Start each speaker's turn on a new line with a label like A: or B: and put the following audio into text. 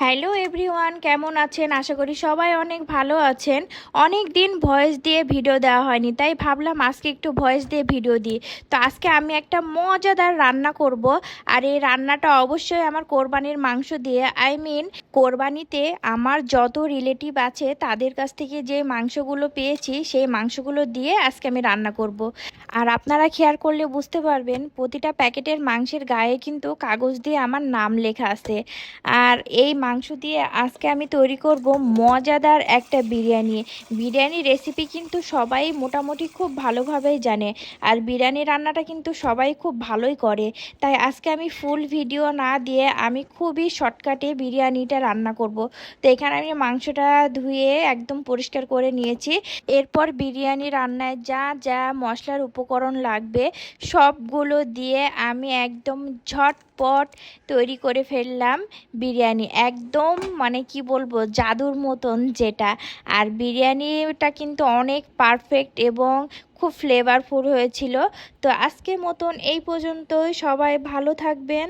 A: Hello everyone, কেমন আছেন? আশা করি সবাই অনেক ভালো আছেন। অনেক দিন ভয়েস দিয়ে ভিডিও দেওয়া হয়নি, তাই ভাবলাম আজকে একটু ভয়েস দিয়ে ভিডিও দিই। তো আজকে আমি একটা মজাদার রান্না করব। আর এই রান্নাটা অবশ্যই আমার কোরবানির মাংস দিয়ে, কোরবানিতে আমার যত রিলেটিভ আছে তাদের কাছ থেকে যে মাংসগুলো পেয়েছি সেই মাংসগুলো দিয়ে আজকে আমি রান্না করব। আর আপনারা খেয়াল করলে বুঝতে পারবেন প্রতিটা প্যাকেটের মাংসের গায়ে কিন্তু কাগজ দিয়ে আমার নাম লেখা আছে। আর এই মাংস দিয়ে আজকে আমি তৈরি করব মজাদার একটা বিরিয়ানি। বিরিয়ানি রেসিপি কিন্তু সবাই মোটামুটি খুব ভালোভাবেই জানে, আর বিরিয়ানি রান্নাটা কিন্তু সবাই খুব ভালোই করে। তাই আজকে আমি ফুল ভিডিও না দিয়ে আমি খুবই শর্টকাটে বিরিয়ানিটা রান্না করব। তো এখানে আমি মাংসটা ধুয়ে একদম পরিষ্কার করে নিয়েছি। এরপর বিরিয়ানি রান্নায় যা যা মশলার উপকরণ লাগবে সবগুলো দিয়ে আমি একদম ঝটপট তৈরি করে ফেললাম বিরিয়ানি। একদম মানে কি বলবো, জাদুর মতন যেটা। আর বিরিয়ানিটা কিন্তু অনেক পারফেক্ট এবং খুব ফ্লেভারফুল হয়েছিল। তো আজকের মতন এই পর্যন্তই, সবাই ভালো থাকবেন।